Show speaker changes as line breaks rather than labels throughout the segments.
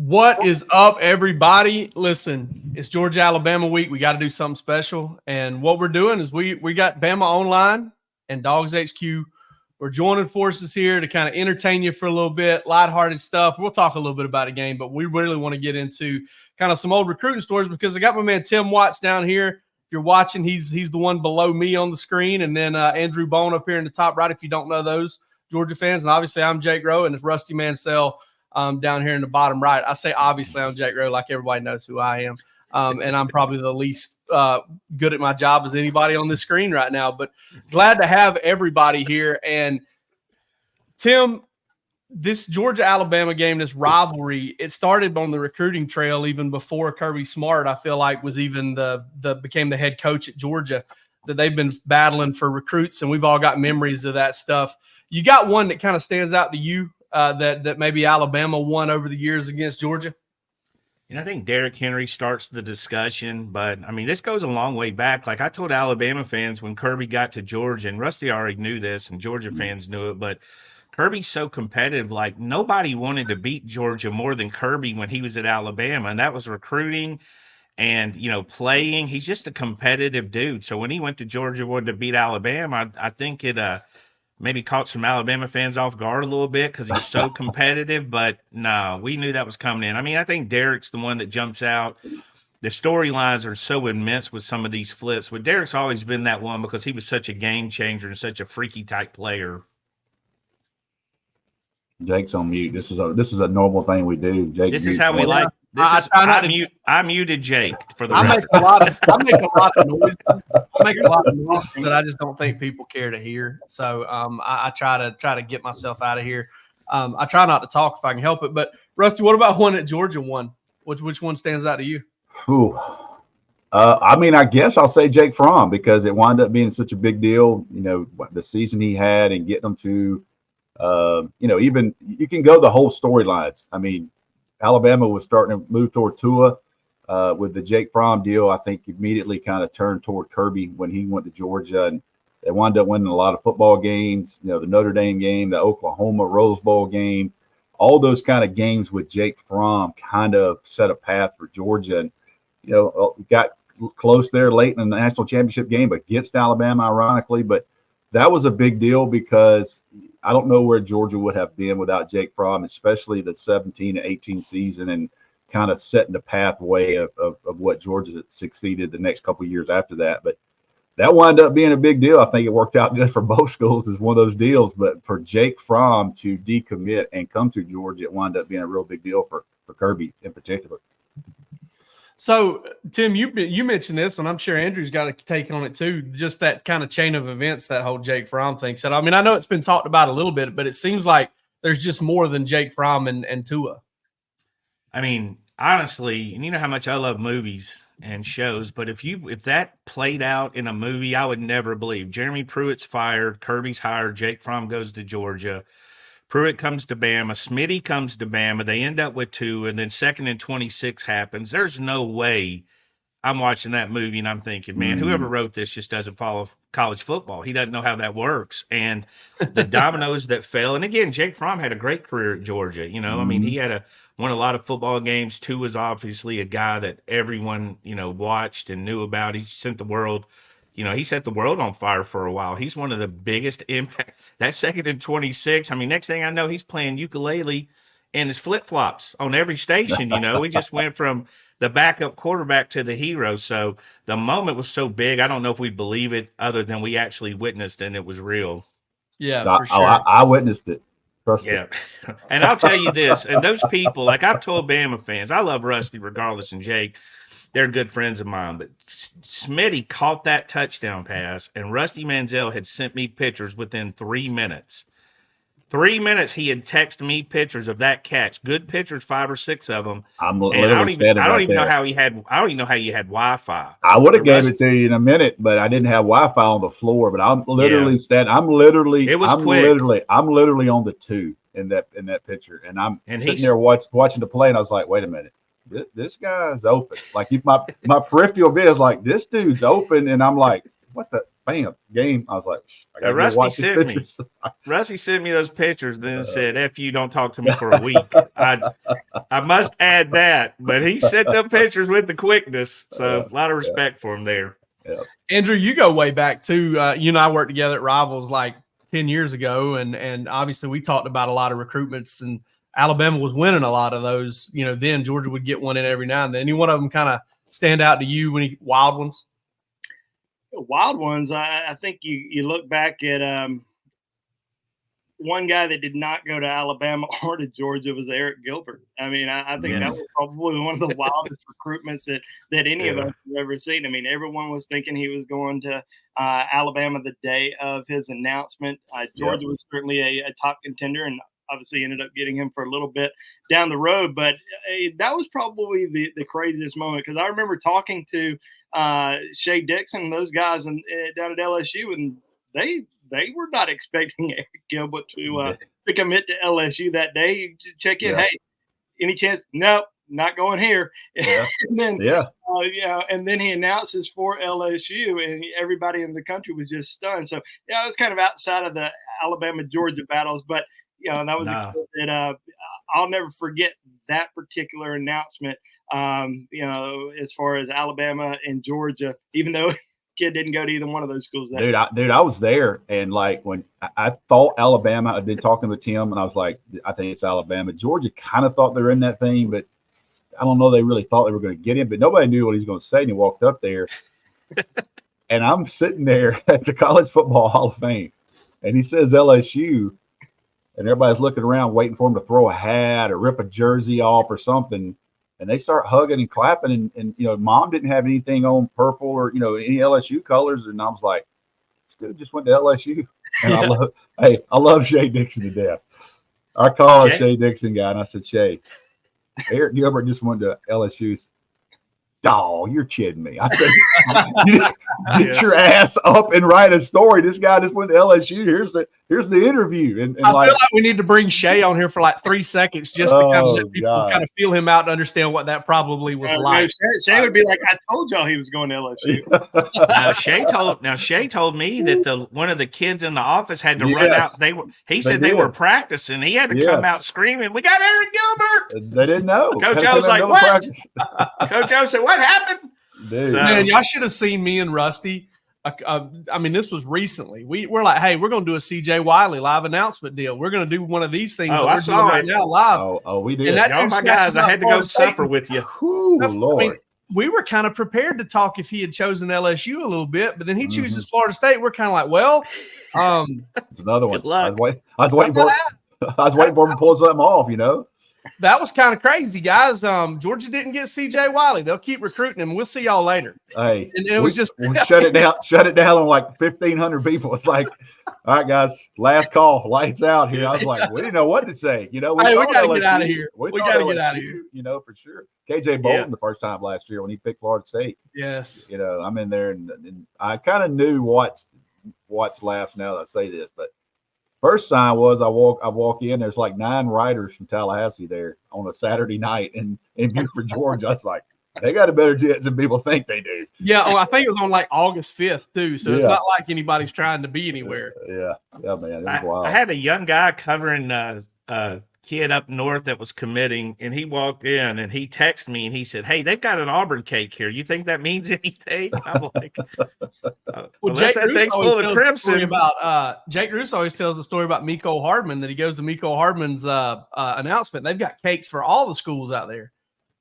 What is up, everybody? Listen, it's Georgia Alabama week. We got to do something special. And what we're doing is we got Bama Online and Dawgs HQ. We're joining forces here to kind of entertain you for a little bit, lighthearted stuff. We'll talk a little bit about a game, but we really want to get into kind of some old recruiting stories because I got my man Tim Watts down here. If you're watching, he's the one below me on the screen, and then Andrew Bone up here in the top right if you don't know those Georgia fans. And obviously I'm Jake Rowe, and it's Rusty Mansell down here in the bottom right. I say obviously I'm Jake Rowe, like everybody knows who I am. And I'm probably the least good at my job as anybody on this screen right now. But glad to have everybody here. And Tim, this Georgia-Alabama game, this rivalry, it started on the recruiting trail even before Kirby Smart, I feel like, was even became the head coach at Georgia, that they've been battling for recruits, and we've all got memories of that stuff. You got one that kind of stands out to you that maybe Alabama won over the years against Georgia?
And I think Derrick Henry starts the discussion, but I mean, this goes a long way back. Like I told Alabama fans when Kirby got to Georgia, and Rusty already knew this, and Georgia fans knew it, but Kirby's so competitive. Like nobody wanted to beat Georgia more than Kirby when he was at Alabama, and that was recruiting and, playing. He's just a competitive dude. So when he went to Georgia, wanted to beat Alabama, I think it maybe caught some Alabama fans off guard a little bit because he's so competitive, but no, we knew that was coming in. I mean, I think Derrick's the one that jumps out. The storylines are so immense with some of these flips, but Derrick's always been that one because he was such a game changer and such a freaky type player.
Jake's on mute. This is a normal thing we do. Jake,
this is how we like. I muted Jake for the
record.
Make
a lot of noises. I make a lot of noises that I just don't think people care to hear. So I try to get myself out of here. I try not to talk if I can help it. But Rusty, what about one that Georgia won? Which one stands out to you?
Ooh. I mean, I guess I'll say Jake Fromm because it wound up being such a big deal. The season he had and getting them to. Even you can go the whole storylines. I mean, Alabama was starting to move toward Tua with the Jake Fromm deal. I think immediately kind of turned toward Kirby when he went to Georgia, and they wound up winning a lot of football games. The Notre Dame game, the Oklahoma Rose Bowl game, all those kind of games with Jake Fromm kind of set a path for Georgia. And got close there late in the national championship game against Alabama, ironically, but that was a big deal because I don't know where Georgia would have been without Jake Fromm, especially the 17-18 season and kind of setting the pathway of what Georgia succeeded the next couple of years after that. But that wound up being a big deal. I think it worked out good for both schools as one of those deals. But for Jake Fromm to decommit and come to Georgia, it wound up being a real big deal for Kirby in particular.
So, Tim, you mentioned this, and I'm sure Andrew's got a take on it too, just that kind of chain of events, that whole Jake Fromm thing. So, I mean, I know it's been talked about a little bit, but it seems like there's just more than Jake Fromm and Tua.
I mean, honestly, and you know how much I love movies and shows, but if that played out in a movie, I would never believe. Jeremy Pruitt's fired, Kirby's hired, Jake Fromm goes to Georgia. Pruitt comes to Bama, Smitty comes to Bama, they end up with 2, and then 2nd and 26 happens. There's no way I'm watching that movie and I'm thinking, man, whoever wrote this just doesn't follow college football. He doesn't know how that works. And the dominoes that fell, and again, Jake Fromm had a great career at Georgia. I mean, he had won a lot of football games. Tua was obviously a guy that everyone, watched and knew about. He sent the world. He set the world on fire for a while. He's one of the biggest impact. That 2nd and 26. I mean, next thing I know, he's playing ukulele and his flip-flops on every station. We just went from the backup quarterback to the hero. So the moment was so big. I don't know if we believe it other than we actually witnessed and it was real.
Yeah, for sure.
I witnessed it. Trust me.
And I'll tell you this, and those people, like I've told Bama fans, I love Rusty regardless and Jake. They're good friends of mine, but Smitty caught that touchdown pass, and Rusty Mansell had sent me pictures within 3 minutes. 3 minutes, he had texted me pictures of that catch. Good pictures, 5 or 6 of them. I don't even know how he had Wi-Fi.
I would have gave it to you in a minute, but I didn't have Wi-Fi on the floor. But I'm literally standing. I'm literally on the 2 in that picture, and I'm sitting there watching the play, and I was like, wait a minute. This guy's open. Like if my peripheral vision is like, this dude's open, and I'm like, what the bam, game. I was like, I gotta go
Rusty
watch these
sent me.
pictures.
Rusty sent me those pictures, then said, "F you, don't talk to me for a week." I must add that, but he sent them pictures with the quickness, so a lot of respect for him there.
Yeah.
Andrew, you go way back too. You and I worked together at Rivals like 10 years ago, and obviously we talked about a lot of recruitments, and Alabama was winning a lot of those. Then Georgia would get one in every now and then. Any one of them kind of stand out to you wild ones?
Wild ones. I think you look back at one guy that did not go to Alabama or to Georgia was Eric Gilbert. I mean, I think that was probably one of the wildest recruitments that any of us have ever seen. I mean, everyone was thinking he was going to Alabama the day of his announcement. Georgia was certainly a top contender, and obviously ended up getting him for a little bit down the road. But that was probably the craziest moment, because I remember talking to Shea Dixon and those guys down at LSU, and they were not expecting Eric Gilbert to commit to LSU that day. You check in, hey, any chance? Nope, not going here.
Yeah.
And then, and then he announces for LSU, and everybody in the country was just stunned. So, it was kind of outside of the Alabama-Georgia battles, but that was a kid that I'll never forget that particular announcement. As far as Alabama and Georgia, even though kid didn't go to either one of those schools.
Dude, I was there, and like when I thought Alabama, I'd been talking with Tim, and I was like, I think it's Alabama. Georgia kind of thought they were in that thing, but I don't know. They really thought they were going to get him, but nobody knew what he was going to say. And he walked up there, and I'm sitting there at the College Football Hall of Fame, and he says LSU, and everybody's looking around waiting for him to throw a hat or rip a jersey off or something. And they start hugging and clapping, and Mom didn't have anything on purple or any LSU colors, and I was like, "This dude just went to LSU." And I love Shea Dixon to death. I call her Shea Dixon guy, and I said, "Shea, Eric Gilbert just went to LSU." Dawg, you're kidding me. I said, get your ass up and write a story. This guy just went to LSU. Here's the interview. And
I feel like we need to bring Shea on here for like 3 seconds just to kind of let people kind of feel him out and understand what that probably was like.
Shea would be like, I told y'all he was going to LSU.
Shea told me that one of the kids in the office had to run out. He said they were practicing. He had to come out screaming, "We got Eric Gilbert!"
They didn't know.
Coach O was like, "What?" Coach O said, "What happened?"
Dude.
Man, y'all should have seen me and Rusty. I mean, this was recently. We're like, hey, we're going to do a CJ Wiley live announcement deal. We're going to do one of these things that we're doing right now live.
Oh, we did.
And my guys, I had to go supper with you.
Ooh, Lord.
I mean, we were kind of prepared to talk if he had chosen LSU a little bit, but then he chooses Florida State. We're kind of like, well,
it's another one.
Good luck.
I was waiting for him to pull something off,
That was kind of crazy, guys. Georgia didn't get CJ Wiley. They'll keep recruiting him. We'll see y'all later.
Hey,
and it was just
we shut it down on like 1,500 people. It's like, all right, guys, last call, lights out here. I was like, we didn't know what to say.
We got to get out of here. We got to get out of here.
For sure. KJ Bolton the first time last year when he picked Florida State.
Yes.
I'm in there, and I kind of knew what's laughs now that I say this, but. First sign was I walk in. There's like 9 writers from Tallahassee there on a Saturday night in Buford, Georgia. I was like, they got a better chance than people think they do.
Yeah, I think it was on like August 5th too. So it's not like anybody's trying to be anywhere.
Yeah, man. It was wild.
I had a young guy covering a kid up north that was committing, and he walked in and he texted me and he said, "Hey, they've got an Auburn cake here. You think that means anything?" I'm like,
well, Jake Russo always tells the story about Micole Hardman, that he goes to Micole Hardman's announcement. They've got cakes for all the schools out there.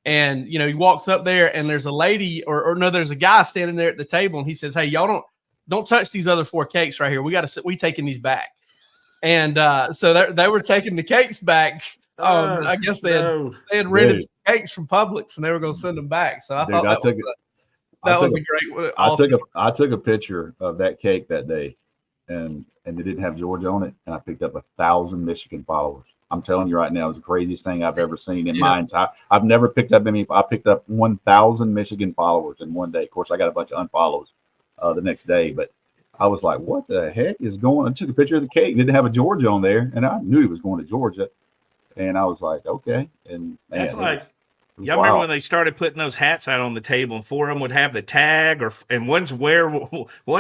And, he walks up there and there's a lady there's a guy standing there at the table, and he says, "Hey, y'all don't touch these other 4 cakes right here. We taking these back." And so they were taking the cakes back. I guess they had rented some cakes from Publix, and they were going to send them back. So I thought that was a great.
I took a picture of that cake that day, and they didn't have Georgia on it, and I picked up 1,000 Michigan followers. I'm telling you right now, it was the craziest thing I've ever seen in my entire. I've never picked up any. I picked up 1,000 Michigan followers in one day. Of course, I got a bunch of unfollows the next day, but. I was like, what the heck is going on? I took a picture of the cake. Didn't have a Georgia on there, and I knew he was going to Georgia. And I was like, okay. And man,
Y'all remember when they started putting those hats out on the table, and 4 of them would have the tag, and one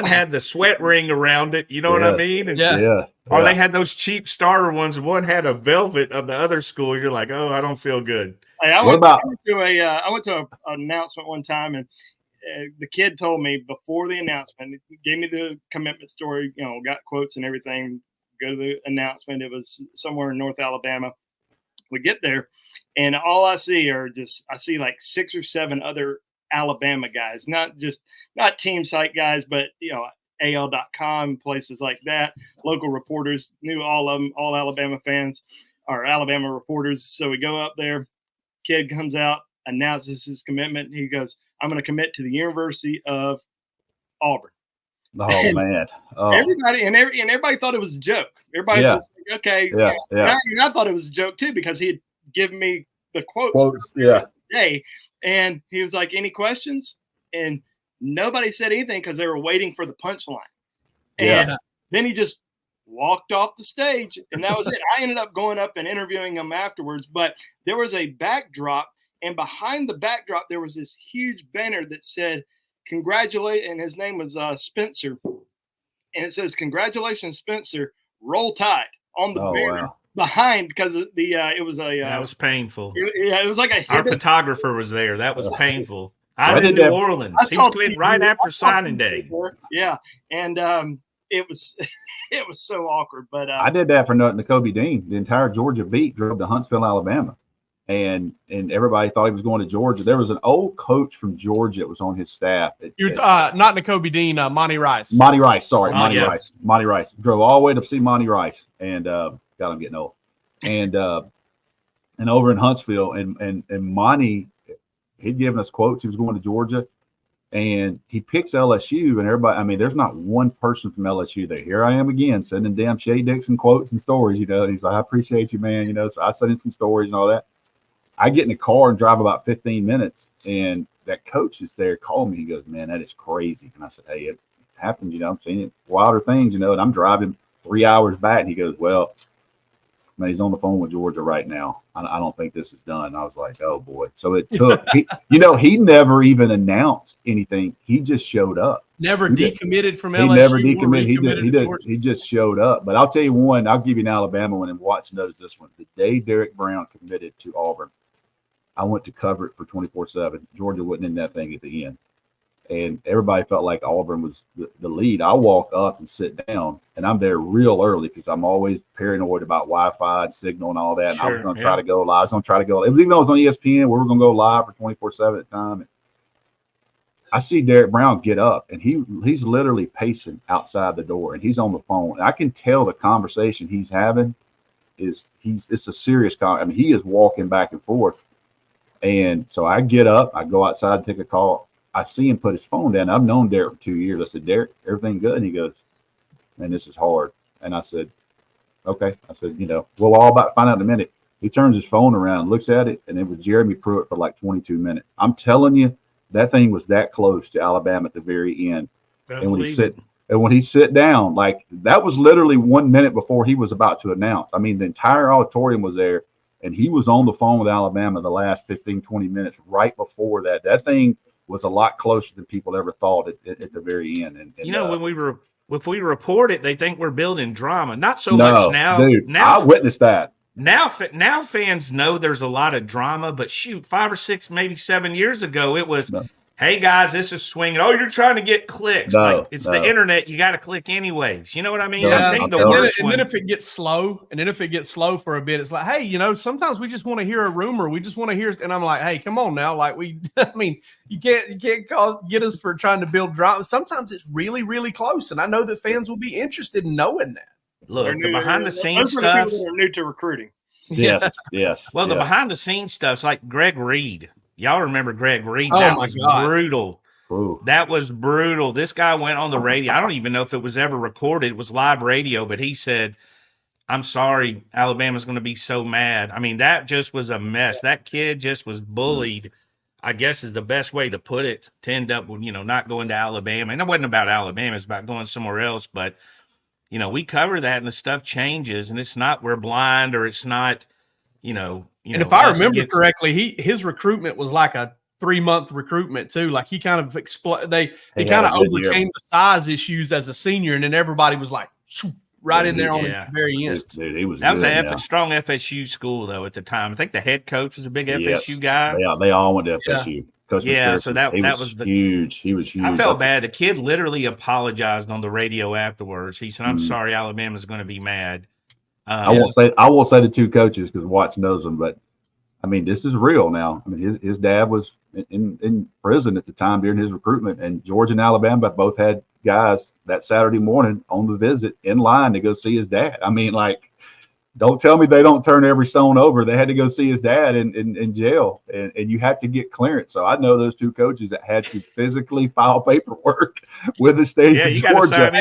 had the sweat ring around it. You know what I mean? And,
Yeah.
Or they had those cheap starter ones, and one had a velvet of the other school. You're like, oh, I don't feel good.
Hey, I went to an announcement one time, and the kid told me before the announcement, he gave me the commitment story, got quotes and everything. Go to the announcement. It was somewhere in North Alabama. We get there, and all I see like 6 or 7 other Alabama guys, not team site guys, but AL.com, places like that. Local reporters, knew all of them, all Alabama fans or Alabama reporters. So we go up there. Kid comes out, announces his commitment. He goes, "I'm going to commit to the University of Auburn."
Oh man! Oh.
Everybody thought it was a joke. Everybody just like, okay.
Yeah.
And I thought it was a joke too, because he had given me the quotes day, and he was like, "Any questions?" And nobody said anything because they were waiting for the punchline. And then he just walked off the stage, and that was it. I ended up going up and interviewing him afterwards, but there was a backdrop, and behind the backdrop there was this huge banner that said congratulate, and his name was Spencer, and it says, "Congratulations, Spencer, roll tide," on the banner behind, because it was that
was painful.
It was like
our photographer was there. That was painful. I was in New Orleans. He was quitting right after signing day.
Yeah, and it was it was so awkward. But
I did that for nothing to Kobe Dean. The entire Georgia beat drove to Huntsville, Alabama, and everybody thought he was going to Georgia. There was an old coach from Georgia that was on his staff.
You're not N'Kobe Dean, Monty Rice.
Monty Rice, sorry, Rice. Monty Rice drove all the way to see Monty Rice, and God, I'm getting old. And over in Huntsville, and Monty, he'd given us quotes. He was going to Georgia, and he picks LSU, and everybody, I mean, there's not one person from LSU there. Here I am again, sending damn Shea Dixon quotes and stories, and he's like, "I appreciate you, man," so I sent him some stories and all that. I get in the car and drive about 15 minutes, and that coach is there calling me. He goes, "Man, that is crazy." And I said, "Hey, it happens, I'm seeing it, wilder things, and I'm driving 3 hours back." And he goes, "Well, man, he's on the phone with Georgia right now. I don't think this is done." And I was like, "Oh boy." So it took, he never even announced anything. He just showed up.
Never decommitted from LSU.
He never decommitted. He just showed up. But I'll tell you one, I'll give you an Alabama one, and Watts knows this one. The day Derek Brown committed to Auburn, I went to cover it for 24/7. Georgia wasn't in that thing at the end. And everybody felt like Auburn was the lead. I walk up and sit down, and I'm there real early because I'm always paranoid about Wi-Fi and signal and all that. And I was going to try to go live. I was going to try to go. It was even though it was on ESPN, we were going to go live for 24/7 at the time. And I see Derek Brown get up, and he's literally pacing outside the door, and he's on the phone. And I can tell the conversation he's having it's a serious conversation. I mean, he is walking back and forth. And so I get up, I go outside and take a call. I see him put his phone down. I've known Derek for 2 years. I said, "Derek, everything good?" And he goes, "Man, this is hard." And I said, "Okay." I said, we'll all about find out in a minute. He turns his phone around, looks at it, and it was Jeremy Pruitt for like 22 minutes. I'm telling you, that thing was that close to Alabama at the very end. And when he sit down, like that was literally 1 minute before he was about to announce. I mean, the entire auditorium was there, and he was on the phone with Alabama the last 15, 20 minutes right before that. That thing was a lot closer than people ever thought at the very end. And
when if we report it, they think we're building drama. Not so much now.
Dude,
now
I witnessed that.
Now fans know there's a lot of drama, but shoot, 5 or 6, maybe 7 years ago, it was, "Hey guys, this is swinging. Oh, you're trying to get clicks." It's the internet. You got to click anyways. You know what I mean?
Yeah. And then if it gets slow, for a bit, it's like, "Hey, sometimes we just want to hear a rumor. We just want to hear," and I'm like, "Hey, come on now. Like you can't get us for trying to build drama. Sometimes it's really, really close. And I know that fans will be interested in knowing that."
Look, the behind the scenes stuff.
People that are new to recruiting.
Yes.
Well, the behind the scenes stuff's like Greg Reed. Y'all remember Greg Reed?
Oh,
that
my
was
God.
brutal.
Ooh.
That was brutal. This guy went on the radio. I don't even know if it was ever recorded. It was live radio, but he said, "I'm sorry, Alabama's going to be so mad." I mean, that just was a mess. That kid just was bullied, I guess is the best way to put it, to end up with, not going to Alabama. And it wasn't about Alabama. It's about going somewhere else. But, we cover that and the stuff changes, and it's not we're blind, or it's not,
And if I remember correctly, his recruitment was like a 3-month recruitment too. Like he kind of he kind of overcame the size issues as a senior, and then everybody was like right in there on the very end.
Dude,
that was a strong FSU school though at the time. I think the head coach was a big FSU guy.
Yeah, they all went to FSU. Coach
so that was
huge. He was huge.
I felt bad. The kid literally apologized on the radio afterwards. He said, "I'm sorry, Alabama's going to be mad." I won't say
the two coaches because Watts knows them, but I mean, this is real now. I mean, his dad was in prison at the time during his recruitment, and Georgia and Alabama both had guys that Saturday morning on the visit in line to go see his dad. I mean, like, don't tell me they don't turn every stone over. They had to go see his dad in jail, and you had to get clearance. So I know those two coaches that had to physically file paperwork with the state of Georgia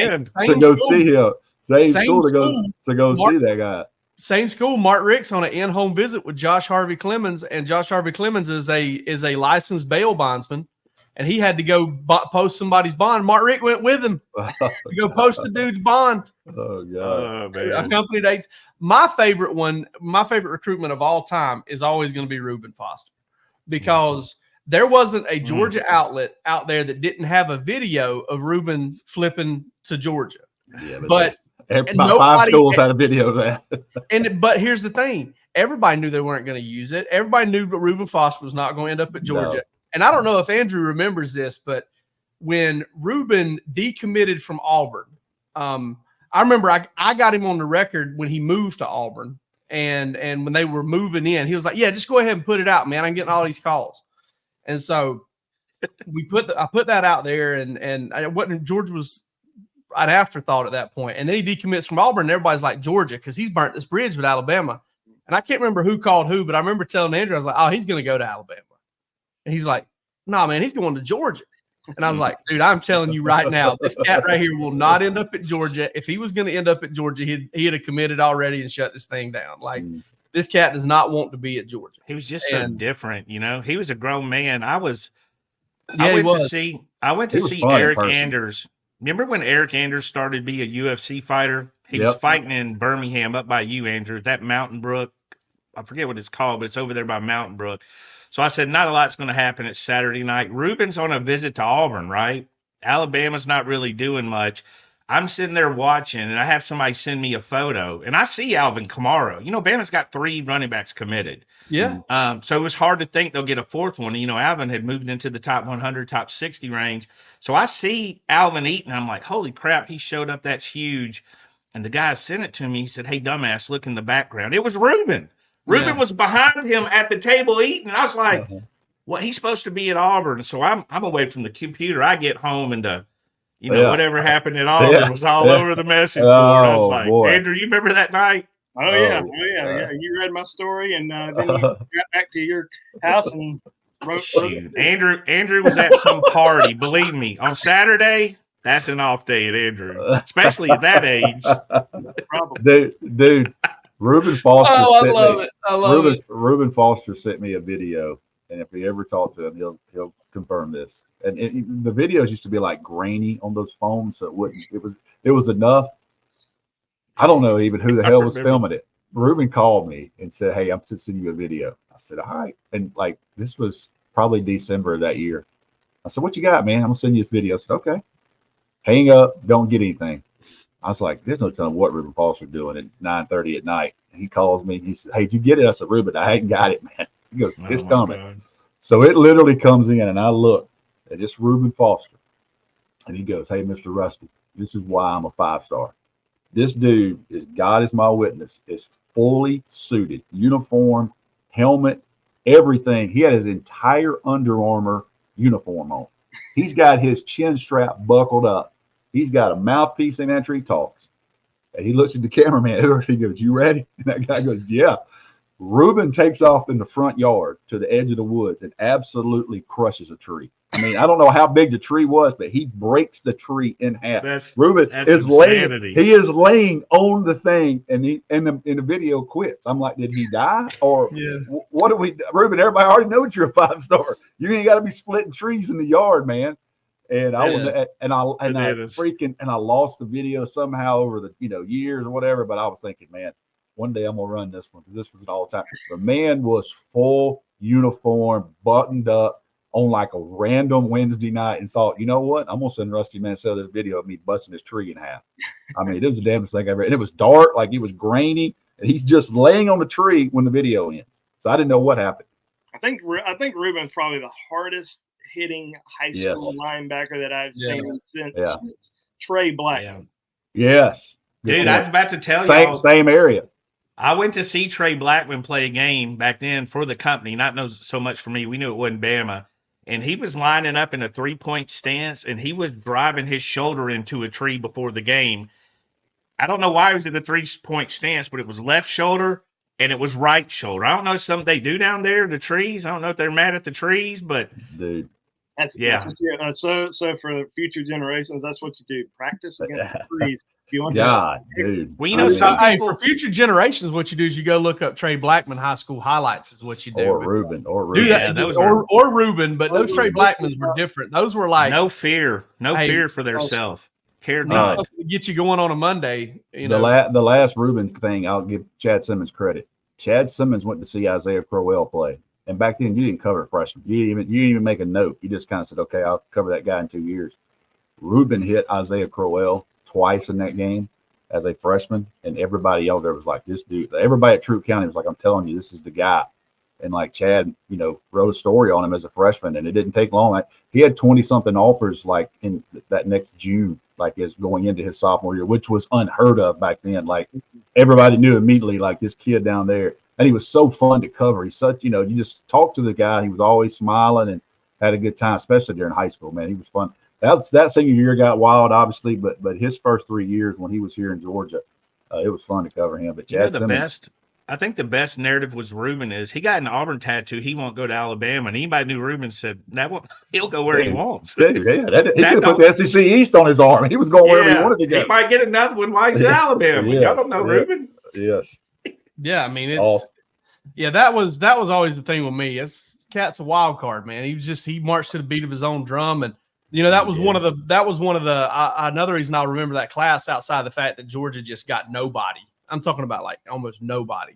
to go see him. Same school to go see that guy.
Same school. Mark Rick's on an in-home visit with Josh Harvey Clemens, and Josh Harvey Clemens is a licensed bail bondsman, and he had to go post somebody's bond. Mark Rick went with him to go post the dude's bond.
Oh God!
Accompanied aides. My favorite recruitment of all time is always going to be Reuben Foster, because there wasn't a Georgia outlet out there that didn't have a video of Reuben flipping to Georgia.
Yeah,
but
about 5 schools had a video of
that. But here's the thing. Everybody knew they weren't going to use it. Everybody knew that Reuben Foster was not going to end up at Georgia. No. And I don't know if Andrew remembers this, but when Reuben decommitted from Auburn, I remember I got him on the record when he moved to Auburn, and when they were moving in, he was like, "Yeah, just go ahead and put it out, man. I'm getting all these calls." And so I put that out there, and Georgia was an afterthought at that point. And then he decommits from Auburn, and everybody's like, Georgia, because he's burnt this bridge with Alabama. And I can't remember who called who, but I remember telling Andrew, I was like, "Oh, he's going to go to Alabama." And he's like, "No, man, he's going to Georgia." And I was like, "Dude, I'm telling you right now, this cat right here will not end up at Georgia. If he was going to end up at Georgia, he'd have committed already and shut this thing down. Like, this cat does not want to be at Georgia."
He was just so different, you know. He was a grown man. I went to see Eric Anders. Remember when Eric Anders started to be a UFC fighter? He was fighting in Birmingham up by you, Andrew, that Mountain Brook. I forget what it's called, but it's over there by Mountain Brook. So I said, not a lot's going to happen. It's Saturday night. Reuben's on a visit to Auburn, right? Alabama's not really doing much. I'm sitting there watching, and I have somebody send me a photo, and I see Alvin Kamara. You know, Bama's got 3 running backs committed.
Yeah.
So it was hard to think they'll get a 4th one. You know, Alvin had moved into the top 100, top 60 range. So I see Alvin Eaton. I'm like, holy crap, he showed up. That's huge. And the guy sent it to me. He said, "Hey, dumbass, look in the background." It was Reuben. Reuben was behind him at the table eating. I was like, "Well, he's supposed to be at Auburn." So I'm away from the computer. I get home, and whatever happened at Auburn was all over the message board. I was like, boy. Andrew, you remember that night?
Oh yeah. You read my story, and then you got back to your house and wrote.
Andrew was at some party. Believe me, on Saturday, that's an off day at Andrew, especially at that age.
Dude. Reuben Foster.
Oh, I love it.
Reuben Foster sent me a video, and if we ever talk to him, he'll confirm this. And the videos used to be like grainy on those phones, so it was enough. I don't know even who the hell was filming it. Reuben called me and said, "Hey, I'm sending you a video." I said, "All right." And like, this was probably December of that year. I said, "What you got, man? I'm gonna send you this video." I said, "Okay." Hang up. Don't get anything. I was like, there's no telling what Reuben Foster's doing at 9:30 at night. And he calls me. He said, "Hey, did you get it?" I said, "Reuben, I hadn't got it, man." He goes, "It's coming." God. So it literally comes in, and I look, and it's Reuben Foster. And he goes, "Hey, Mr. Rusty, this is why I'm a 5-star. This dude is, God is my witness, is fully suited, uniform, helmet, everything. He had his entire Under Armour uniform on. He's got his chin strap buckled up. He's got a mouthpiece in after he talks." And he looks at the cameraman. He goes, "You ready?" And that guy goes, "Yeah." Reuben takes off in the front yard to the edge of the woods and absolutely crushes a tree. I mean, I don't know how big the tree was, but he breaks the tree in half. Reuben is laying. He is laying on the thing, and the video quits. I'm like, did he die, or what do we? Reuben, everybody already knows you're a 5-star. You ain't got to be splitting trees in the yard, man. And I lost the video somehow over the years or whatever. But I was thinking, man, one day I'm gonna run this one because this was an all time. The man was full uniform, buttoned up on like a random Wednesday night, and thought, you know what? I'm gonna send Rusty Mansell this video of me busting his tree in half. I mean, it was the damnest thing I ever. And it was dark, like it was grainy, and he's just laying on the tree when the video ends. So I didn't know what happened.
I think Ruben's probably the hardest hitting high school linebacker that I've seen since Trey Blackman.
Yes.
Dude, I was about to tell you.
Same area.
I went to see Trey Blackman play a game back then for the company, not so much for me. We knew it wasn't Bama. And he was lining up in a 3-point stance, and he was driving his shoulder into a tree before the game. I don't know why he was in a 3-point stance, but it was left shoulder and it was right shoulder. I don't know something they do down there, the trees. I don't know if they're mad at the trees, but
dude,
that's so for future generations, that's what you do. Practice against the trees. If you want
dude.
Well, you know,
for future generations, what you do is you go look up Trey Blackman high school highlights is what you do.
Or Ruben.
Do that, or Ruben, but those Trey Blackmans were different. Those were like
no fear for their self. Cared not.
Get you going on a Monday. You know,
the last Ruben thing, I'll give Chad Simmons credit. Chad Simmons went to see Isaiah Crowell play, and back then you didn't cover freshmen. You didn't even make a note. You just kind of said, "Okay, I'll cover that guy in 2 years." Ruben hit Isaiah Crowell twice in that game as a freshman, and everybody out there was like, "This dude." Everybody at Troup County was like, "I'm telling you, this is the guy." And like Chad, wrote a story on him as a freshman, and it didn't take long. He had 20-something offers like in that next June, like as going into his sophomore year, which was unheard of back then. Like everybody knew immediately, like this kid down there, and he was so fun to cover. He's such, you just talk to the guy. He was always smiling and had a good time, especially during high school. Man, he was fun. That senior year got wild, obviously, but his first 3 years when he was here in Georgia, it was fun to cover him. But Chad Simmons,
I think the best narrative was Ruben is he got an Auburn tattoo. He won't go to Alabama. And anybody knew Ruben said he'll go where he wants.
He could have put the SEC East on his arm. He was going wherever he wanted to go.
He might get another one while he's in Alabama. Y'all don't know Ruben.
Yes.
Yeah, I mean that was always the thing with me. Cat's a wild card, man. He marched to the beat of his own drum, and that was one of the another reason I remember that class outside the fact that Georgia just got nobody. I'm talking about like almost nobody.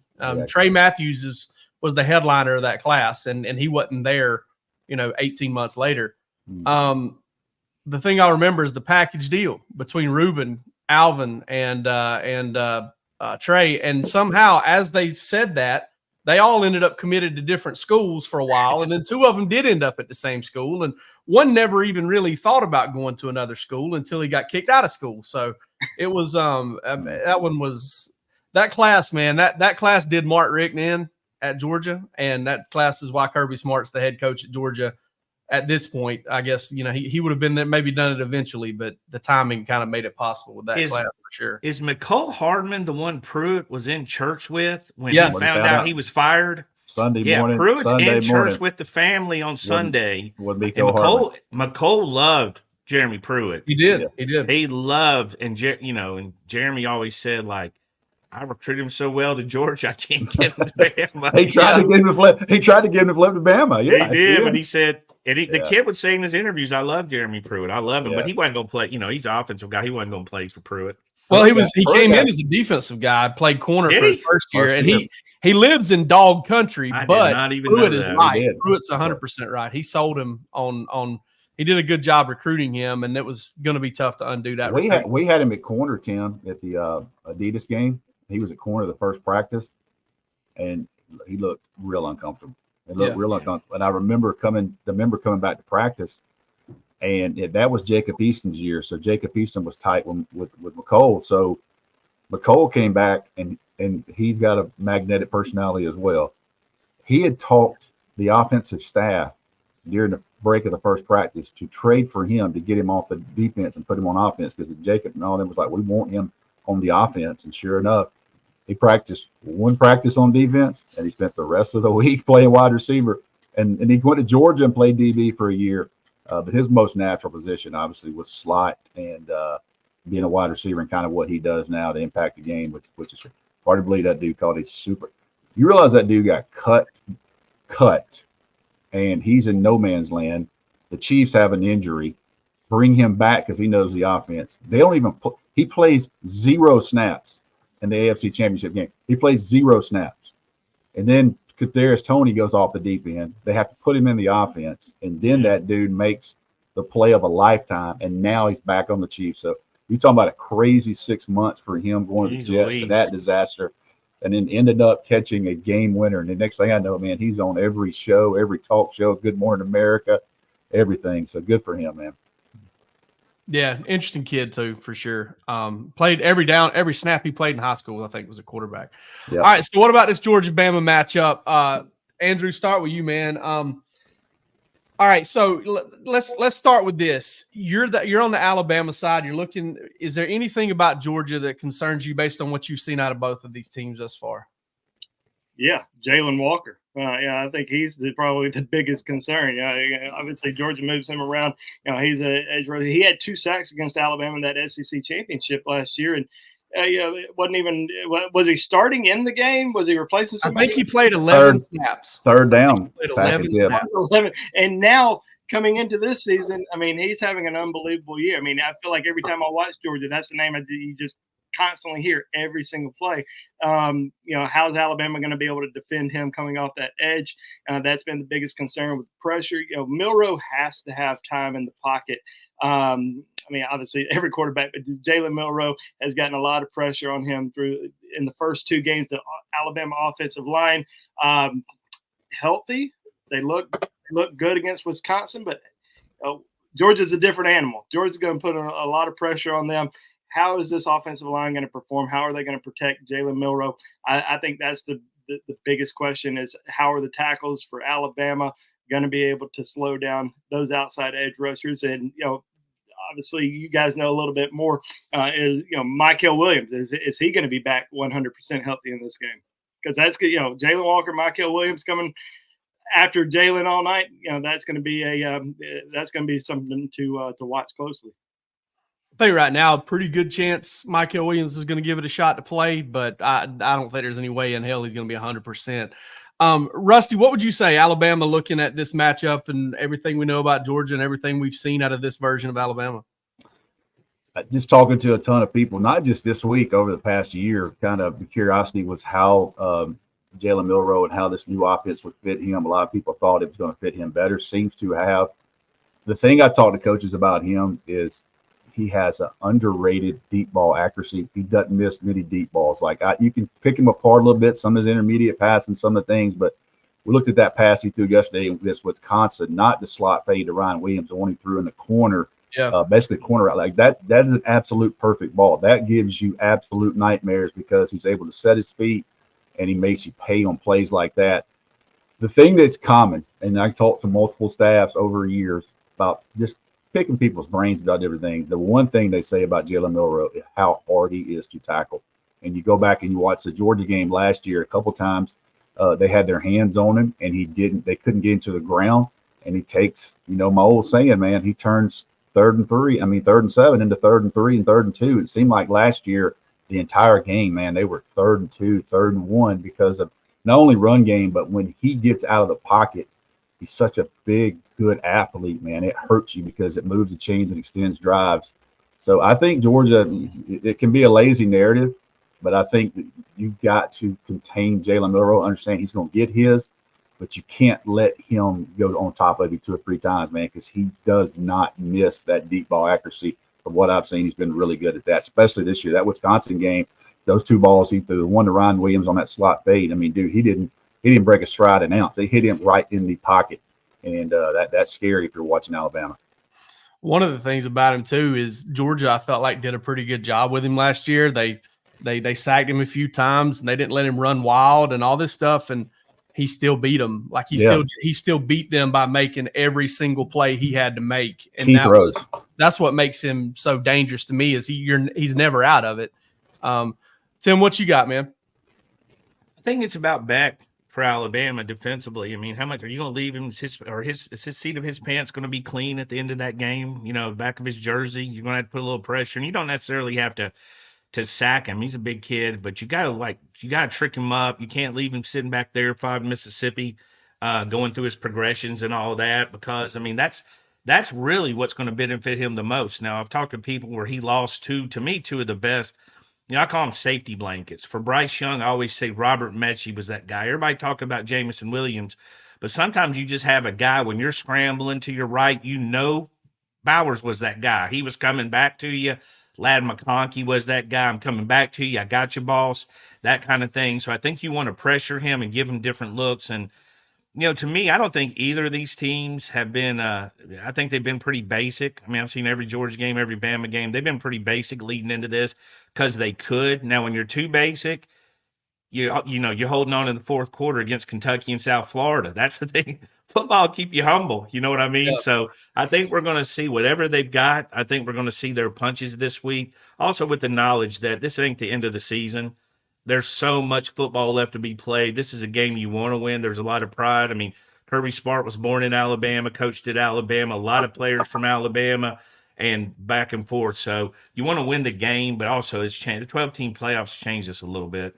Trey Matthews was the headliner of that class, and he wasn't there, 18 months later. The thing I remember is the package deal between Ruben, Alvin, and Trey. And somehow, as they said that, they all ended up committed to different schools for a while, and then 2 of them did end up at the same school, and one never even really thought about going to another school until he got kicked out of school. So it was that class, man. That class did Mark Richt in at Georgia, and that class is why Kirby Smart's the head coach at Georgia at this point. I guess he would have been there, maybe done it eventually, but the timing kind of made it possible with that class for sure.
Is Micole Hardman the one Pruitt was in church with when he found out he was fired?
Sunday morning.
Pruitt's
Sunday
in church
morning
with the family on Sunday.
Micole
loved Jeremy Pruitt.
He did.
He loved, and Jeremy always said, like, I recruited him so well to Georgia, I can't get him to Bama.
He tried to get him to flip to Bama. Yeah,
he did, but he said, the kid would say in his interviews, I love Jeremy Pruitt. I love him, but he wasn't going to play. He's an offensive guy. He wasn't going to play for Pruitt.
Well, he came in as a defensive guy, played corner for his first year, and he lives in dog country, but Pruitt is right. Pruitt's 100% right. He sold him on he did a good job recruiting him, and it was going to be tough to undo that.
We had him at corner, Tim, at the Adidas game. He was at corner the first practice, and he looked real uncomfortable. Real uncomfortable. And I remember coming back to practice, and that was Jacob Easton's year. So Jacob Easton was tight with Micole. So Micole came back, and he's got a magnetic personality as well. He had talked the offensive staff during the break of the first practice to trade for him to get him off the defense and put him on offense, because Jacob and all them was like, we want him on the offense. And sure enough, he practiced one practice on defense, and he spent the rest of the week playing wide receiver. And he went to Georgia and played DB for a year. But his most natural position, obviously, was slot and being a wide receiver, and kind of what he does now to impact the game, which is hard to believe that dude called a super. You realize that dude got cut, and he's in no man's land. The Chiefs have an injury. Bring him back because he knows the offense. They don't even he plays 0 snaps. in the AFC Championship game. He plays 0 snaps. And then Kadarius Toney goes off the deep end. They have to put him in the offense. And then that dude makes the play of a lifetime. And now he's back on the Chiefs. So you're talking about a crazy 6 months for him going to the Jets and that disaster. And then ended up catching a game winner. And the next thing I know, man, he's on every show, every talk show, Good Morning America, everything. So good for him, man.
Yeah, interesting kid too, for sure. Played every down, every snap he played in high school, I think, was a quarterback. Yep. All right, so what about this Georgia-Bama matchup? Andrew, start with you, man. All right, so let's start with this. You're on the Alabama side. You're looking. Is there anything about Georgia that concerns you based on what you've seen out of both of these teams thus far?
Yeah, Jalen Walker. I think he's probably the biggest concern. Obviously Georgia moves him around. He had 2 sacks against Alabama in that SEC championship last year, and it wasn't even. Was he starting in the game? Was he replacing somebody?
I think he played 11 snaps.
Third down.
Played 11 snaps.
11. And now coming into this season, I mean, he's having an unbelievable year. I mean, I feel like every time I watch Georgia, that's the name you just constantly hear every single play. How's Alabama going to be able to defend him coming off that edge? That's been the biggest concern with pressure. Milroe has to have time in the pocket. Obviously every quarterback, but Jalen Milroe has gotten a lot of pressure on him in the first 2 games. The Alabama offensive line, healthy. They look good against Wisconsin, but Georgia's a different animal. Georgia's going to put a lot of pressure on them. How is this offensive line going to perform? How are they going to protect Jalen Milroe? I think that's the biggest question is how are the tackles for Alabama going to be able to slow down those outside edge rushers? And, obviously you guys know a little bit more Micole Williams. Is he going to be back 100% healthy in this game? Because that's good. Jalen Walker, Micole Williams coming after Jalen all night. That's going to be something to watch closely.
I think right now, a pretty good chance Micole Williams is going to give it a shot to play, but I don't think there's any way in hell he's going to be 100%. Rusty, what would you say, Alabama, looking at this matchup and everything we know about Georgia and everything we've seen out of this version of Alabama?
Just talking to a ton of people, not just this week, over the past year, kind of the curiosity was how Jalen Milroe and how this new offense would fit him. A lot of people thought it was going to fit him better. Seems to have. The thing I talked to coaches about him is he has an underrated deep ball accuracy. He doesn't miss many deep balls. You can pick him apart a little bit, some of his intermediate passing, some of the things, but we looked at that pass he threw yesterday against Wisconsin, not the slot fade to Ryan Williams, the one he threw in the corner, basically corner out like that. That is an absolute perfect ball. That gives you absolute nightmares because he's able to set his feet and he makes you pay on plays like that. The thing that's common, and I talked to multiple staffs over years about just picking people's brains about everything. The one thing they say about Jalen Milroe is how hard he is to tackle. And you go back and you watch the Georgia game last year, a couple times they had their hands on him and they couldn't get into the ground. And he takes, my old saying, man, he turns 3rd and 7 into 3rd and 3 and 3rd and 2. It seemed like last year, the entire game, man, they were 3rd and 2, 3rd and 1 because of not only run game, but when he gets out of the pocket, he's such a big, good athlete, man. It hurts you because it moves the chains and extends drives. So I think Georgia, it can be a lazy narrative, but I think that you've got to contain Jalen Milroe, understand he's going to get his, but you can't let him go on top of you 2 or 3 times, man, because he does not miss that deep ball accuracy. From what I've seen, he's been really good at that, especially this year. That Wisconsin game, those 2 balls he threw, the one to Ryan Williams on that slot fade. I mean, dude, he didn't break a stride an ounce. They hit him right in the pocket. And that's scary if you're watching Alabama.
One of the things about him too is Georgia, I felt like, did a pretty good job with him last year. They sacked him a few times and they didn't let him run wild and all this stuff, and he still beat them. Like he still beat them by making every single play he had to make. And that's what makes him so dangerous to me is he's never out of it. Tim, what you got, man?
I think it's about back for Alabama defensively. I mean, how much are you going to leave him? Is his seat of his pants going to be clean at the end of that game? Back of his jersey, you're going to have to put a little pressure, and you don't necessarily have to sack him. He's a big kid, but you got to trick him up. You can't leave him sitting back there 5 Mississippi, going through his progressions and all of that, because I mean, that's really what's going to benefit him the most. Now, I've talked to people where he lost two of the best I call them safety blankets. For Bryce Young, I always say Robert Mechie was that guy. Everybody talked about Jamison Williams, but sometimes you just have a guy when you're scrambling to your right, Bowers was that guy. He was coming back to you. Ladd McConkey was that guy. I'm coming back to you. I got you, boss. That kind of thing. So I think you want to pressure him and give him different looks. And, to me, I don't think either of these teams have been I think they've been pretty basic. I mean, I've seen every Georgia game, every Bama game. They've been pretty basic leading into this because they could. Now, when you're too basic, you're holding on in the fourth quarter against Kentucky and South Florida. That's the thing. Football keep you humble. You know what I mean?
Yeah.
So I think we're going to see whatever they've got. I think we're going to see their punches this week. Also with the knowledge that this ain't the end of the season. There's so much football left to be played. This is a game you want to win. There's a lot of pride. I mean, Kirby Smart was born in Alabama, coached at Alabama, a lot of players from Alabama, and back and forth. So you want to win the game, but also it's changed. The 12-team playoffs changed this a little bit.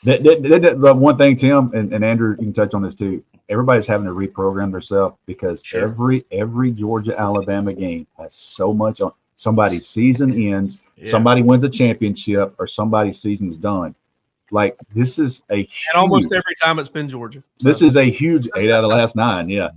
The one thing, Tim and Andrew, you can touch on this too. Everybody's having to reprogram themselves because every Georgia Alabama game has so much on. Somebody's season ends, somebody wins a championship, or somebody's season's done. Like this is a huge,
and almost every time it's been Georgia. So.
This is a huge 8 out of the last 9. Yeah.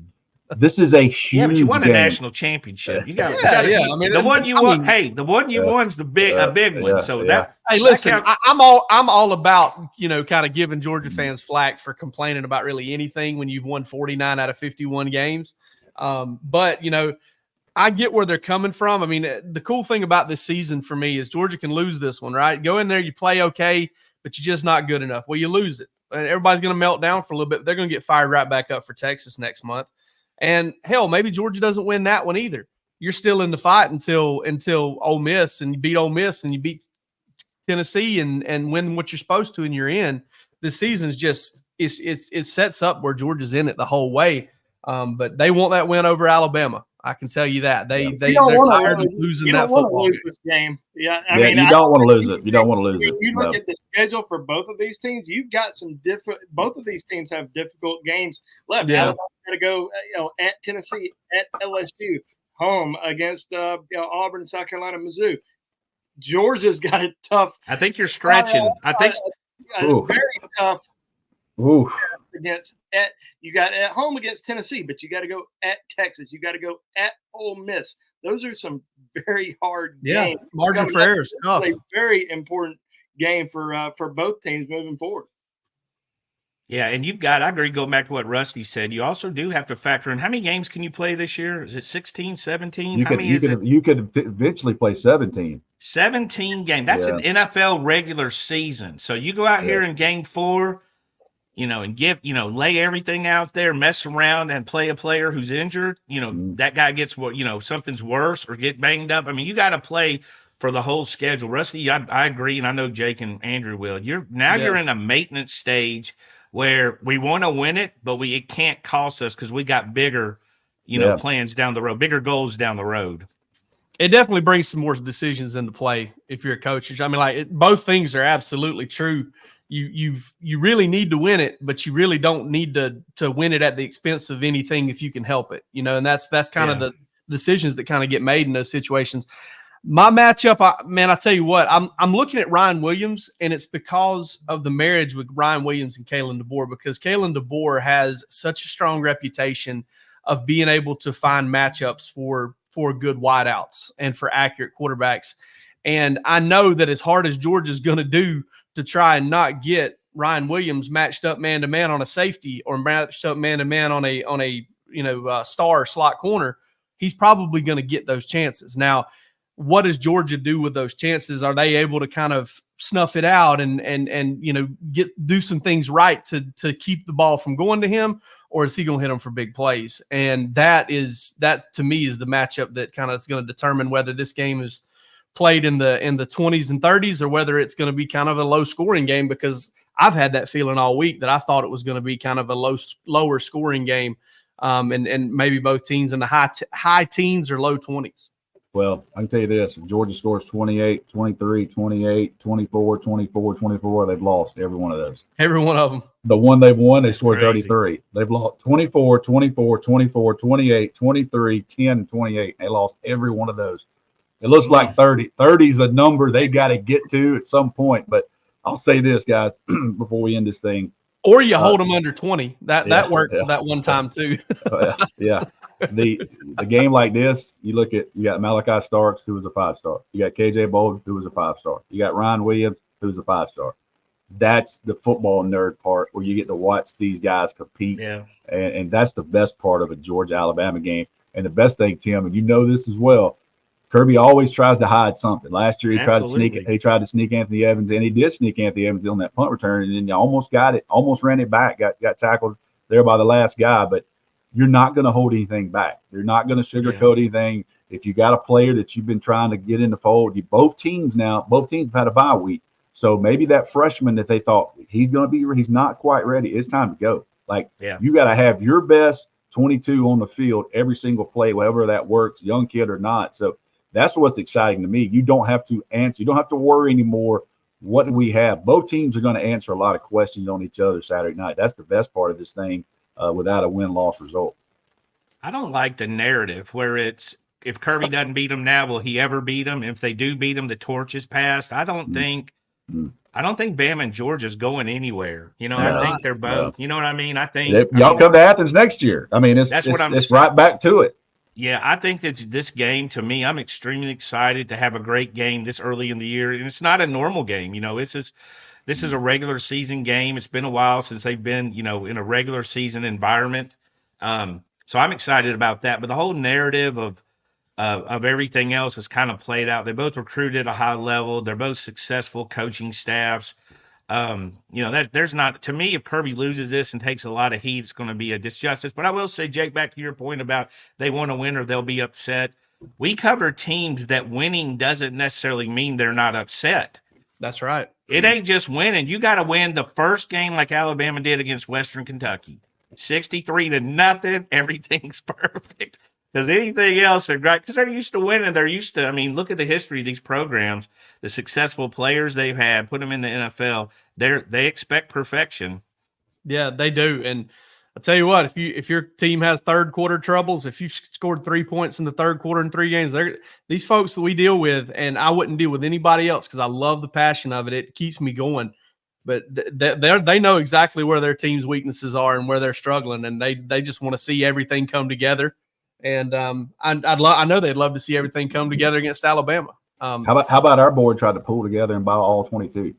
This is a huge
but you won
game.
a national championship. You got
I mean,
the one you won. Hey, the one you won's a big one. So that.
Hey, listen, I'm all about kind of giving Georgia fans flack for complaining about really anything when you've won 49 out of 51 games. But I get where they're coming from. I mean, the cool thing about this season for me is Georgia can lose this one, right? Go in there, you play okay, but you're just not good enough. Well, you lose it, and everybody's going to melt down for a little bit. They're going to get fired right back up for Texas next month. And hell, maybe Georgia doesn't win that one either. You're still in the fight until Ole Miss, and you beat Ole Miss and you beat Tennessee and win what you're supposed to, and you're in. This season's just it sets up where Georgia's in it the whole way. But they want that win over Alabama. I can tell you that they're tired of losing that football.
Lose this game. Yeah, I
mean, you don't want to lose it. You don't want to lose it.
You look at the schedule for both of these teams. You've got some different. Both of these teams have difficult games left.
Yeah.
Alabama's got to go, at Tennessee, at LSU, home against Auburn and South Carolina, Mizzou. Georgia's got it tough.
I think you're stretching. I think
very tough.
Oof.
You got at home against Tennessee, but you got to go at Texas. You got to go at Ole Miss. Those are some very hard games.
Margin for error is tough.
A very important game for both teams moving forward.
Yeah, and I agree, going back to what Rusty said, you also do have to factor in how many games can you play this year? Is it 16, 17?
You could eventually play 17.
17 games. That's an NFL regular season. So you go out here in game 4, and lay everything out there, mess around and play a player who's injured, that guy gets something's worse or get banged up. I mean, you got to play for the whole schedule. Rusty, I agree. And I know Jake and Andrew will. You're in a maintenance stage where we want to win it, but it can't cost us because we got bigger, plans down the road, bigger goals down the road.
It definitely brings some more decisions into play if you're a coach. I mean, both things are absolutely true. You really need to win it, but you really don't need to win it at the expense of anything if you can help it, and that's kind of the decisions that kind of get made in those situations. My matchup, I tell you what, I'm looking at Ryan Williams, and it's because of the marriage with Ryan Williams and Kalen DeBoer, because Kalen DeBoer has such a strong reputation of being able to find matchups for good wideouts and for accurate quarterbacks. And I know that as hard as Georgia's going to do to try and not get Ryan Williams matched up man-to-man on a safety or matched up man-to-man on a star slot corner, he's probably going to get those chances. Now, what does Georgia do with those chances? Are they able to kind of snuff it out and do some things right to keep the ball from going to him, or is he going to hit them for big plays? And that to me is the matchup that kind of is going to determine whether this game is played in the 20s and 30s or whether it's going to be kind of a low scoring game, because I've had that feeling all week that I thought it was going to be kind of a lower scoring game, and maybe both teams in the high teens or low 20s.
Well, I can tell you this. If Georgia scores 28, 23, 28, 24, 24, 24, they've lost every one of those.
Every one of them.
The one they've won, they scored 33. They've lost 24, 24, 24, 28, 23, 10, and 28. They lost every one of those. It looks like 30. 30 is a number they got to get to at some point. But I'll say this, guys, before we end this thing.
Or you hold them under 20. That worked that one time too.
Yeah. The game like this, you got Malachi Starks, who was a 5-star. You got KJ Bolden, who was a 5-star. You got Ryan Williams, who's a 5-star. That's the football nerd part where you get to watch these guys compete.
Yeah.
And that's the best part of a Georgia-Alabama game. And the best thing, Tim, and you know this as well, Kirby always tries to hide something. Last year he tried to sneak Anthony Evans, and he did sneak Anthony Evans on that punt return, and then you almost got it, almost ran it back, got tackled there by the last guy. But you're not going to hold anything back. You're not going to sugarcoat anything. If you got a player that you've been trying to get in the fold, both teams have had a bye week. So maybe that freshman that they thought he's not quite ready. It's time to go. You got to have your best 22 on the field every single play, whether that works, young kid or not. So that's what's exciting to me. You don't have to answer. You don't have to worry anymore. What do we have? Both teams are going to answer a lot of questions on each other Saturday night. That's the best part of this thing without a win-loss result.
I don't like the narrative where it's if Kirby doesn't beat them now, will he ever beat them? If they do beat them, the torch is passed. I don't think Bama and Georgia's going anywhere. I think they're both. You know what I mean? I think
y'all come to Athens next year. I mean, it's right back to it.
Yeah, I think that this game, to me, I'm extremely excited to have a great game this early in the year. And it's not a normal game. This is a regular season game. It's been a while since they've been, in a regular season environment. So I'm excited about that. But the whole narrative of everything else is kind of played out. They both recruited at a high level. They're both successful coaching staffs. There's not, to me, if Kirby loses this and takes a lot of heat, it's going to be a disjustice. But I will say, Jake, back to your point about they want to win or they'll be upset. We cover teams that winning doesn't necessarily mean they're not upset.
That's right.
It ain't just winning. You got to win the first game like Alabama did against Western Kentucky. 63-0. Everything's perfect. Because anything else, they're great. Because they're used to winning. They're used to, look at the history of these programs, the successful players they've had, put them in the NFL. They expect perfection.
Yeah, they do. And I'll tell you what, if your team has third quarter troubles, if you've scored 3 points in the third quarter in 3 games, these folks that we deal with, and I wouldn't deal with anybody else because I love the passion of it. It keeps me going. But they know exactly where their team's weaknesses are and where they're struggling, and they just want to see everything come together. And I know they'd love to see everything come together against Alabama.
How about our board tried to pull together and buy all 22?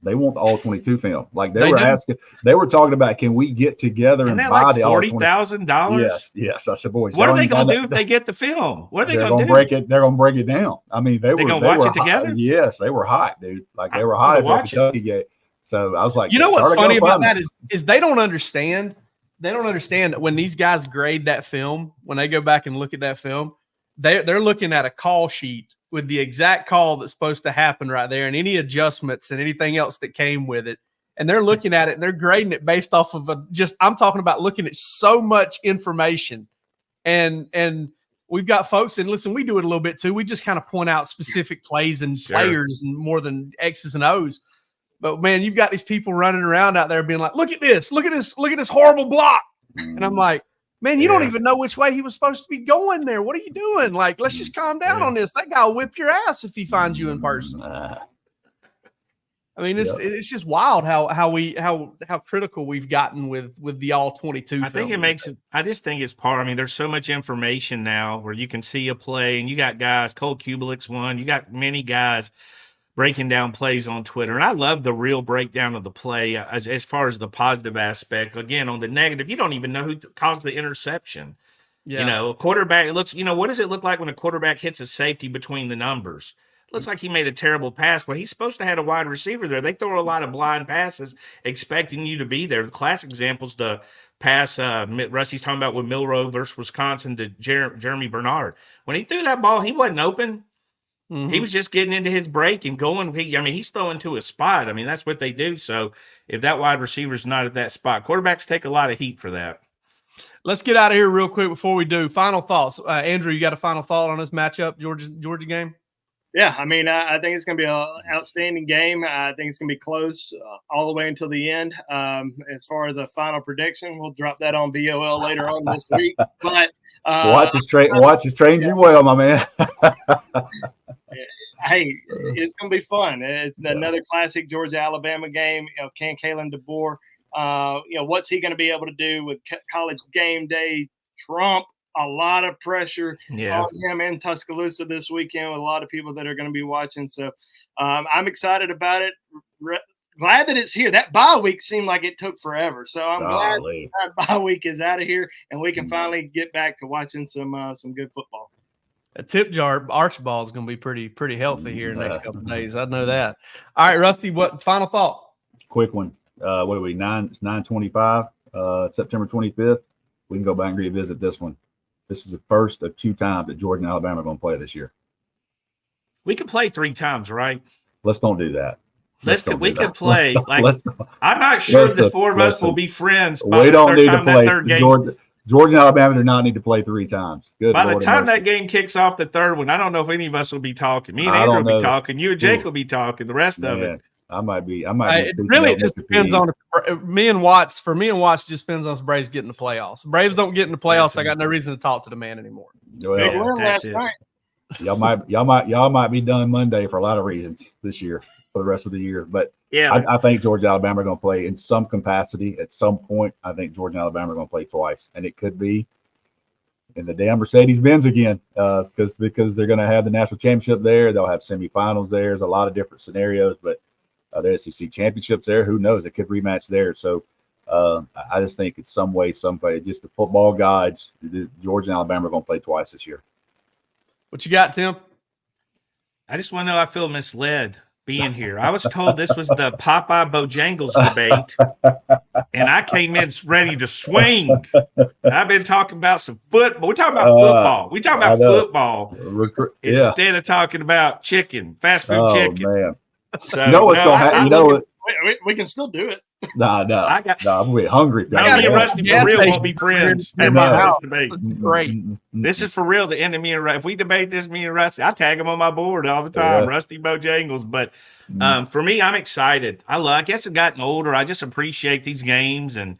They want the all 22 film. They were talking about, can we get together and buy the all
$40,000?
Yes. I said, boys,
what are they going to do if they get the film? What are they going to do?
They're going to break it down. They were going to watch it together. Yes, they were hot, dude. They were hot at the Kentucky game. So I was like,
what's funny about that is they don't understand. They don't understand that when these guys grade that film, when they go back and look at that film, they're looking at a call sheet with the exact call that's supposed to happen right there and any adjustments and anything else that came with it. And they're looking at it and they're grading it based off of I'm talking about looking at so much information. And we've got folks, and listen, we do it a little bit too. We just kind of point out specific plays and players and more than X's and O's. But man, you've got these people running around out there being like, look at this horrible block. And I'm like, man, you don't even know which way he was supposed to be going there. What are you doing? Let's just calm down on this. That guy will whip your ass if he finds you in person. It's just wild how critical we've gotten with the all 22.
I think it makes it. I just think it's part. There's so much information now where you can see a play, and you got guys. Cole Kubelik's one. You got many guys breaking down plays on Twitter. And I love the real breakdown of the play as far as the positive aspect. Again, on the negative, you don't even know who caused the interception. Yeah. A quarterback, it looks, what does it look like when a quarterback hits a safety between the numbers? It looks like he made a terrible pass. Well, he's supposed to have a wide receiver there. They throw a lot of blind passes expecting you to be there. The classic examples, the pass Rusty's talking about with Milroe versus Wisconsin to Jeremy Bernard. When he threw that ball, he wasn't open. Mm-hmm. He was just getting into his break and going. He's throwing to a spot. That's what they do. So if that wide receiver's not at that spot, quarterbacks take a lot of heat for that.
Let's get out of here real quick before we do. Final thoughts. Andrew, you got a final thought on this matchup, Georgia game?
Yeah, I mean, I think it's going to be an outstanding game. I think it's going to be close all the way until the end. As far as a final prediction, we'll drop that on BOL later on this week. But
watch his train you well, my man.
Hey, it's going to be fun. It's another classic Georgia-Alabama game. Can Kalen DeBoer, what's he going to be able to do with college game day? Trump, a lot of pressure on him in Tuscaloosa this weekend with a lot of people that are going to be watching. So I'm excited about it. Glad that it's here. That bye week seemed like it took forever. So I'm glad that bye week is out of here and we can finally get back to watching some good football.
A tip jar Archibald is going to be pretty healthy here in the next couple of days. I know that. All right, Rusty, what final thought?
Quick one. What are we? It's 9/25, September 25th. We can go back and revisit this one. This is the first of 2 times that Georgia and Alabama are going to play this year.
We could play 3 times, right?
Let's don't do that.
We could play. I'm not sure the 4 of us will be friends.
We don't need to play. Georgia and Alabama do not need to play 3 times.
By the time that game kicks off, the third one, I don't know if any of us will be talking. Me and Andrew will be talking. You and Jake will be talking. The rest of it.
I might be.
It really just depends on me and Watts. For me and Watts, it just depends on if Braves get in the playoffs. Braves don't get in the playoffs. I got no reason to talk to the man anymore.
Well,
last night.
Y'all might be done Monday for a lot of reasons this year for the rest of the year. But yeah, I think Georgia and Alabama are going to play in some capacity at some point. I think Georgia and Alabama are going to play twice, and it could be in the damn Mercedes-Benz again because they're going to have the national championship there. They'll have semifinals there. There's a lot of different scenarios, but the SEC championships there. Who knows? It could rematch there. So I just think it's some way, just the football gods, Georgia and Alabama are going to play twice this year.
What you got, Tim?
I just want to know, I feel misled being here. I was told this was the Popeye Bojangles debate, and I came in ready to swing. I've been talking about some football. We're talking about football. We're talking about football instead of talking about fast food chicken.
Man.
So,
you know what's going to happen?
We can still do it.
No, I'm going hungry.
Me and Rusty for real won't be friends.
Great.
This is for real. The end of me and Rusty. If we debate this, me and Rusty, I tag him on my board all the time. Yeah. Rusty Bojangles. But for me, I'm excited. I guess I've gotten older. I just appreciate these games. And,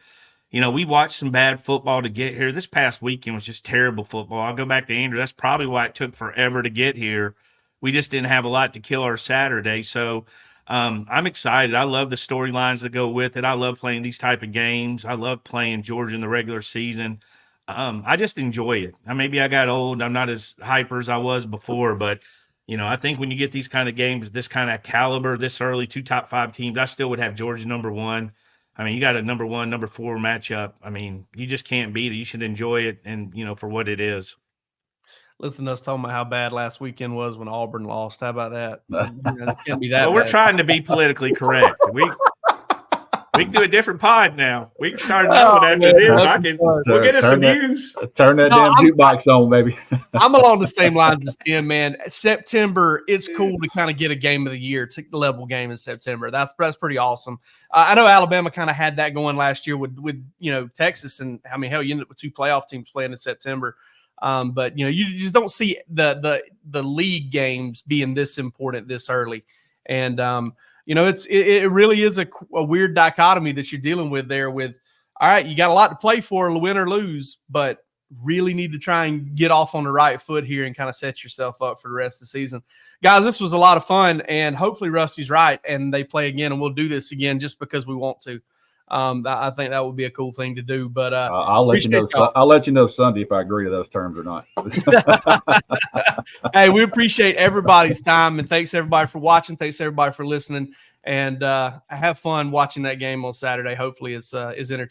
we watched some bad football to get here. This past weekend was just terrible football. I'll go back to Andrew. That's probably why it took forever to get here. We just didn't have a lot to kill our Saturday. So I'm excited. I love the storylines that go with it. I love playing these type of games. I love playing Georgia in the regular season. I just enjoy it. Maybe I got old. I'm not as hyper as I was before, but, I think when you get these kind of games, this kind of caliber, this early, 2 top 5 teams, I still would have Georgia number 1. You got a number 1, number 4 matchup. You just can't beat it. You should enjoy it and, for what it is.
Listen to us talking about how bad last weekend was when Auburn lost. How about that? It can't be that
well, we're trying to be politically correct. We can do a different pod now. We can start another one after this. We'll get us some views.
Turn that damn jukebox on, baby.
I'm along the same lines as Tim, man. September, it's cool to kind of get a game of the year, take the level game in September. That's pretty awesome. I know Alabama kind of had that going last year with Texas, and hell, you ended up with 2 playoff teams playing in September. But you just don't see the league games being this important this early, and it really is a weird dichotomy that you're dealing with there. With all right, you got a lot to play for, win or lose, but really need to try and get off on the right foot here and kind of set yourself up for the rest of the season, guys. This was a lot of fun, and hopefully Rusty's right and they play again, and we'll do this again just because we want to. I think that would be a cool thing to do, but
I'll let you know. I'll let you know Sunday if I agree to those terms or not.
Hey, we appreciate everybody's time, and thanks everybody for watching. Thanks everybody for listening, and have fun watching that game on Saturday. Hopefully, it's entertaining.